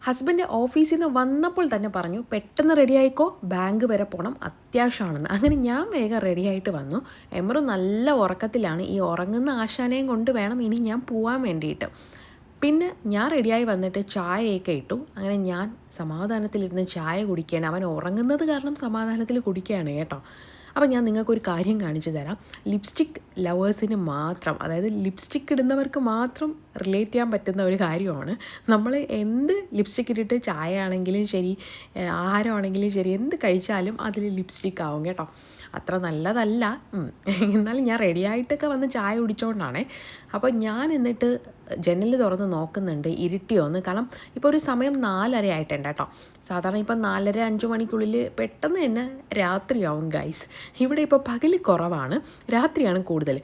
Husband ഓഫീസിൽ നിന്ന് വന്നപ്പോൾ തന്നെ പറഞ്ഞു പെട്ടെന്ന് റെഡി ആയിക്കോ, ബാങ്ക് വരെ പോകണം, അത്യാവശ്യമാണെന്ന്. അങ്ങനെ ഞാൻ വേഗം റെഡിയായിട്ട് വന്നു. എമറു നല്ല ഉറക്കത്തിലാണ്. ഈ ഉറങ്ങുന്ന ആശാനെയും കൊണ്ട് വേണം ഇനി ഞാൻ പോവാൻ വേണ്ടിയിട്ട്. പിന്നെ ഞാൻ റെഡിയായി വന്നിട്ട് ചായയൊക്കെ ഇട്ടു. അങ്ങനെ ഞാൻ സമാധാനത്തിലിരുന്ന് ചായ കുടിക്കാൻ, അവൻ ഉറങ്ങുന്നത് കാരണം സമാധാനത്തിൽ കുടിക്കുകയാണ് കേട്ടോ. അപ്പോൾ ഞാൻ നിങ്ങൾക്കൊരു കാര്യം കാണിച്ചു തരാം. ലിപ്സ്റ്റിക് ലവേഴ്സിന് മാത്രം, അതായത് ലിപ്സ്റ്റിക് ഇടുന്നവർക്ക് മാത്രം റിലേറ്റ് ചെയ്യാൻ പറ്റുന്ന ഒരു കാര്യമാണ്. നമ്മൾ എന്ത് ലിപ്സ്റ്റിക് ഇട്ടിട്ട് ചായ ആണെങ്കിലും ശരി, ആഹാരമാണെങ്കിലും ശരി, എന്ത് കഴിച്ചാലും അതിൽ ലിപ്സ്റ്റിക് ആവും കേട്ടോ. അത്ര നല്ലതല്ല. എന്നാലും ഞാൻ റെഡിയായിട്ടൊക്കെ വന്ന് ചായ കുടിച്ചുകൊണ്ടാണേ. അപ്പോൾ ഞാൻ എന്നിട്ട് ജനൽ തുറന്ന് നോക്കുന്നുണ്ട് ഇരുട്ടിയോന്ന്. കാരണം ഇപ്പോൾ ഒരു സമയം 4:30 ആയിട്ടുണ്ട് കേട്ടോ. സാധാരണ ഇപ്പം 4:30-5 മണിക്കുള്ളിൽ പെട്ടെന്ന് തന്നെ രാത്രിയാവും ഗൈസ്. ഇവിടെ ഇപ്പോൾ പകൽ കുറവാണ്, രാത്രിയാണ് കൂടുതൽ.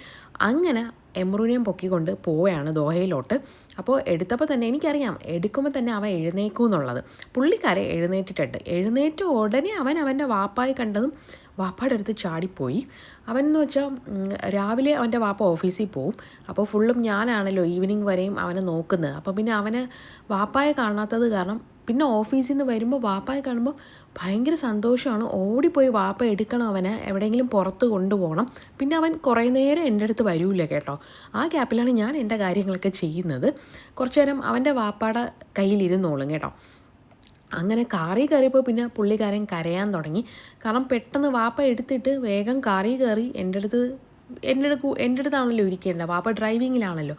അങ്ങനെ എമ്രൂനെയും പൊക്കിക്കൊണ്ട് പോവുകയാണ് ദോഹയിലോട്ട്. അപ്പോൾ എടുത്തപ്പോൾ തന്നെ എനിക്കറിയാം എടുക്കുമ്പോൾ തന്നെ അവൻ എഴുന്നേക്കും എന്നുള്ളത്. പുള്ളിക്കാരെ എഴുന്നേറ്റിട്ടുണ്ട്. എഴുന്നേറ്റ ഉടനെ അവൻ അവൻ്റെ വാപ്പായെ കണ്ടതും വാപ്പയുടെ അടുത്ത് ചാടിപ്പോയി. അവൻ എന്ന് വെച്ചാൽ രാവിലെ അവൻ്റെ വാപ്പ ഓഫീസിൽ പോവും. അപ്പോൾ ഫുള്ളും ഞാനാണല്ലോ ഈവനിങ് വരെയും അവനെ നോക്കുന്നത്. അപ്പോൾ പിന്നെ അവന് വാപ്പായെ കാണാത്തത് കാരണം പിന്നെ ഓഫീസിൽ നിന്ന് വരുമ്പോൾ വാപ്പായെ കാണുമ്പോൾ ഭയങ്കര സന്തോഷമാണ്. ഓടിപ്പോയി വാപ്പ എടുക്കണം, അവനെ എവിടെയെങ്കിലും പുറത്ത് കൊണ്ടുപോകണം. പിന്നെ അവൻ കുറേ നേരം എൻ്റെ അടുത്ത് വരില്ല കേട്ടോ. ആ ഗ്യാപ്പിലാണ് ഞാൻ എൻ്റെ കാര്യങ്ങളൊക്കെ ചെയ്യുന്നത്. കുറച്ച് നേരം അവൻ്റെ വാപ്പയുടെ കയ്യിലിരുന്നോളും കേട്ടോ. അങ്ങനെ കാറിൽ കയറിയപ്പോൾ പിന്നെ പുള്ളിക്കാരൻ കരയാൻ തുടങ്ങി. കാരണം പെട്ടെന്ന് വാപ്പ എടുത്തിട്ട് വേഗം കാറിൽ കയറി എൻ്റെ അടുത്താണല്ലോ ഇരിക്കേണ്ടത്. വാപ്പ ഡ്രൈവിങ്ങിലാണല്ലോ.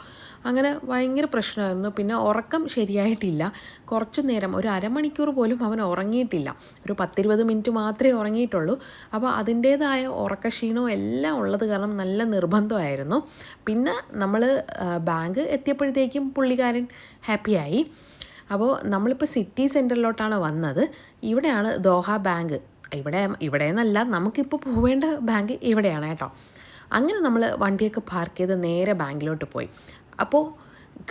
അങ്ങനെ ഭയങ്കര പ്രശ്നമായിരുന്നു. പിന്നെ ഉറക്കം ശരിയായിട്ടില്ല. കുറച്ച് നേരം, ഒരു അരമണിക്കൂർ പോലും അവൻ ഉറങ്ങിയിട്ടില്ല. ഒരു 10-20 മിനിറ്റ് മാത്രമേ ഉറങ്ങിയിട്ടുള്ളൂ. അപ്പോൾ അതിൻ്റേതായ ഉറക്കക്ഷീണവും എല്ലാം ഉള്ളത് കാരണം നല്ല നിർബന്ധമായിരുന്നു. പിന്നെ നമ്മൾ ബാങ്ക് എത്തിയപ്പോഴത്തേക്കും പുള്ളിക്കാരൻ ഹാപ്പിയായി. അപ്പോൾ നമ്മളിപ്പോൾ സിറ്റി സെൻറ്ററിലോട്ടാണ് വന്നത്. ഇവിടെയാണ് ദോഹ ബാങ്ക്. ഇവിടെയെന്നല്ല, നമുക്കിപ്പോൾ പോവേണ്ട ബാങ്ക് ഇവിടെയാണ് കേട്ടോ. അങ്ങനെ നമ്മൾ വണ്ടിയൊക്കെ പാർക്ക് ചെയ്ത് നേരെ ബാങ്കിലോട്ട് പോയി. അപ്പോൾ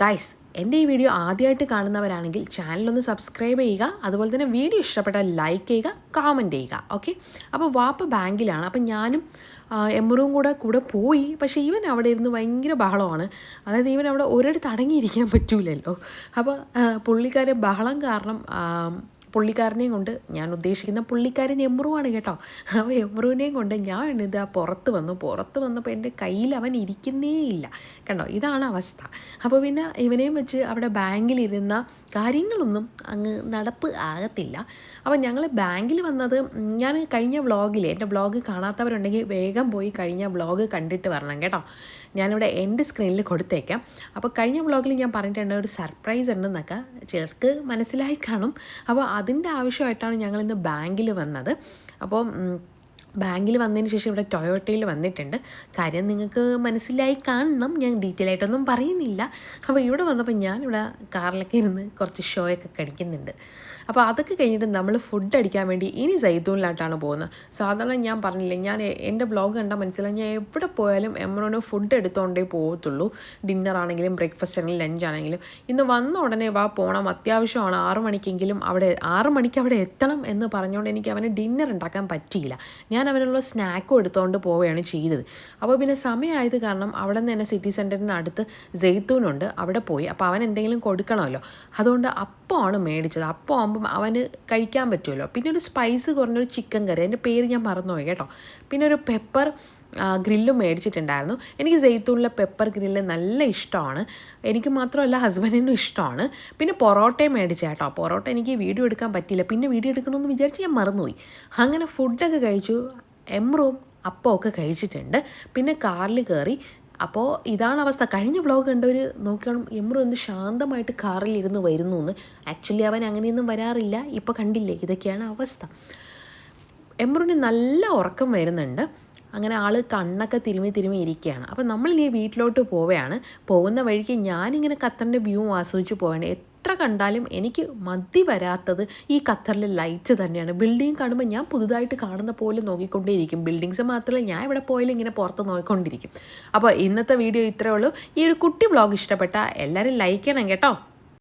ഗൈസ്, എൻ്റെ ഈ വീഡിയോ ആദ്യമായിട്ട് കാണുന്നവരാണെങ്കിൽ ചാനലൊന്ന് സബ്സ്ക്രൈബ് ചെയ്യുക. അതുപോലെ തന്നെ വീഡിയോ ഇഷ്ടപ്പെട്ടാൽ ലൈക്ക് ചെയ്യുക, കമൻറ്റ് ചെയ്യുക. ഓക്കെ. അപ്പോൾ വാപ്പ ബാങ്കിലാണ്. അപ്പം ഞാനും എമ്മറും കൂടെ പോയി. പക്ഷേ ഇവൻ അവിടെ ഇരുന്ന് ഭയങ്കര ബഹളമാണ്. അതായത് ഇവൻ അവിടെ ഒരിടത്ത് അടങ്ങിയിരിക്കാൻ പറ്റൂലല്ലോ. അപ്പോൾ പുള്ളിക്കാരെ ബഹളം കാരണം പുള്ളിക്കാരനെയും കൊണ്ട്, ഞാൻ ഉദ്ദേശിക്കുന്ന പുള്ളിക്കാരൻ എമ്രുവാണ് കേട്ടോ. അപ്പോൾ എമ്രുവിനെയും കൊണ്ട് ഞാൻ ഇതാ പുറത്ത് വന്നപ്പോൾ എൻ്റെ കയ്യിൽ അവൻ ഇരിക്കുന്നേ ഇല്ല. കണ്ടോ, ഇതാണ് അവസ്ഥ. അപ്പോൾ പിന്നെ ഇവനെയും വെച്ച് അവിടെ ബാങ്കിലിരുന്ന കാര്യങ്ങളൊന്നും അങ്ങ് നടപ്പ് ആകത്തില്ല. അപ്പോൾ ഞങ്ങൾ ബാങ്കിൽ വന്നത്, ഞാൻ കഴിഞ്ഞ വ്ളോഗിൽ, എൻ്റെ വ്ളോഗ് കാണാത്തവരുണ്ടെങ്കിൽ വേഗം പോയി കഴിഞ്ഞ വ്ളോഗ് കണ്ടിട്ട് വരണം കേട്ടോ. ഞാനിവിടെ എൻ്റെ സ്ക്രീനിൽ കൊടുത്തേക്കാം. അപ്പോൾ കഴിഞ്ഞ വ്ളോഗിൽ ഞാൻ പറഞ്ഞിട്ടുണ്ട് ഒരു സർപ്രൈസ് ഉണ്ടെന്നൊക്കെ, ചിലർക്ക് മനസ്സിലായി കാണും. അപ്പോൾ അതിൻ്റെ ആവശ്യമായിട്ടാണ് ഞങ്ങളിന്ന് ബാങ്കിൽ വന്നത്. അപ്പോൾ ബാങ്കിൽ വന്നതിന് ശേഷം ഇവിടെ ടൊയോട്ടയിൽ വന്നിട്ടുണ്ട്. കാര്യം നിങ്ങൾക്ക് മനസ്സിലായി കാണണം, ഞാൻ ഡീറ്റെയിൽ ആയിട്ടൊന്നും പറയുന്നില്ല. അപ്പോൾ ഇവിടെ വന്നപ്പോൾ ഞാനിവിടെ കാറിലൊക്കെ ഇരുന്ന് കുറച്ച് ഷോയൊക്കെ കഴിക്കുന്നുണ്ട്. അപ്പോൾ അതൊക്കെ കഴിഞ്ഞിട്ട് നമ്മൾ ഫുഡ് അടിക്കാൻ വേണ്ടി ഇനി സൈത്തൂണിലായിട്ടാണ് പോകുന്നത്. സാധാരണ ഞാൻ പറഞ്ഞില്ലേ, ഞാൻ എൻ്റെ വ്ളോഗ് കണ്ടാൽ മനസ്സിലായി, ഞാൻ എവിടെ പോയാലും എമ്മറോന് ഫുഡ് എടുത്തുകൊണ്ടേ പോകത്തുള്ളൂ. ഡിന്നർ ആണെങ്കിലും ബ്രേക്ക്ഫാസ്റ്റ് ആണെങ്കിലും ലഞ്ച് ആണെങ്കിലും. ഇന്ന് വന്ന ഉടനെ വാ പോകണം, അത്യാവശ്യമാണ്, 6 മണിക്കെങ്കിലും 6 മണിക്ക് അവിടെ എത്തണം എന്ന് പറഞ്ഞുകൊണ്ട് എനിക്ക് അവന് ഡിന്നർ ഉണ്ടാക്കാൻ പറ്റിയില്ല. ഞാൻ അവനുള്ള സ്നാക്കും എടുത്തുകൊണ്ട് പോവുകയാണ് ചെയ്തത്. അപ്പോൾ പിന്നെ സമയമായത് കാരണം അവിടെ നിന്ന് തന്നെ സിറ്റി സെൻറ്ററിന് അടുത്ത് സെയ്ത്തൂനുണ്ട്, അവിടെ പോയി. അപ്പോൾ അവൻ എന്തെങ്കിലും കൊടുക്കണമല്ലോ, അതുകൊണ്ട് അപ്പമാണ് മേടിച്ചത്. അപ്പം ആകുമ്പം അവന് കഴിക്കാൻ പറ്റുമല്ലോ. പിന്നെ ഒരു സ്പൈസ് കുറഞ്ഞൊരു ചിക്കൻ കറി, അതിൻ്റെ പേര് ഞാൻ മറന്നുപോയി കേട്ടോ. പിന്നെ ഒരു പെപ്പർ ഗ്രില്ലും മേടിച്ചിട്ടുണ്ടായിരുന്നു. എനിക്ക് സെയ്ത്തൂണിലെ പെപ്പർ ഗ്രില്ല് നല്ല ഇഷ്ടമാണ്. എനിക്ക് മാത്രമല്ല ഹസ്ബൻഡിനും ഇഷ്ടമാണ്. പിന്നെ പൊറോട്ടയും മേടിച്ച കേട്ടോ. പൊറോട്ട എനിക്ക് വീഡിയോ എടുക്കാൻ പറ്റിയില്ല, പിന്നെ വീഡിയോ എടുക്കണമെന്ന് വിചാരിച്ച് ഞാൻ മറന്നുപോയി. അങ്ങനെ ഫുഡൊക്കെ കഴിച്ചു. എമ്രും അപ്പമൊക്കെ കഴിച്ചിട്ടുണ്ട്. പിന്നെ കാറിൽ കയറി. അപ്പോൾ ഇതാണ് അവസ്ഥ. കഴിഞ്ഞ വ്ളോഗ് കണ്ടവർ നോക്കണം, എമ്രു എന്ത് ശാന്തമായിട്ട് കാറിലിരുന്ന് വരുന്നു എന്ന്. ആക്ച്വലി അവൻ അങ്ങനെയൊന്നും വരാറില്ല. ഇപ്പോൾ കണ്ടില്ലേ, ഇതൊക്കെയാണ് അവസ്ഥ. എമ്രുവിന് നല്ല ഉറക്കം വരുന്നുണ്ട്. അങ്ങനെ ആൾ കണ്ണൊക്കെ തിരുമ്മി ഇരിക്കുകയാണ്. അപ്പോൾ നമ്മളിനി വീട്ടിലോട്ട് പോവുകയാണ്. പോകുന്ന വഴിക്ക് ഞാനിങ്ങനെ ഖത്തറിൻ്റെ വ്യൂ ആസ്വദിച്ച് പോവുകയാണ്. എത്ര കണ്ടാലും എനിക്ക് മതി വരാത്തത് ഈ ഖത്തറിലെ ലൈറ്റ്സ് തന്നെയാണ്. ബിൽഡിംഗ് കാണുമ്പോൾ ഞാൻ പുതുതായിട്ട് കാണുന്ന പോലെ നോക്കിക്കൊണ്ടേയിരിക്കും. ബിൽഡിങ്സ് മാത്രമല്ല, ഞാൻ ഇവിടെ പോയാലും ഇങ്ങനെ പുറത്ത് നോക്കിക്കൊണ്ടിരിക്കും. അപ്പോൾ ഇന്നത്തെ വീഡിയോ ഇത്രയേ ഉള്ളൂ. ഈ ഒരു കുട്ടി വ്ളോഗ് ഇഷ്ടപ്പെട്ടാൽ എല്ലാവരും ലൈക്ക് ചെയ്യണം കേട്ടോ.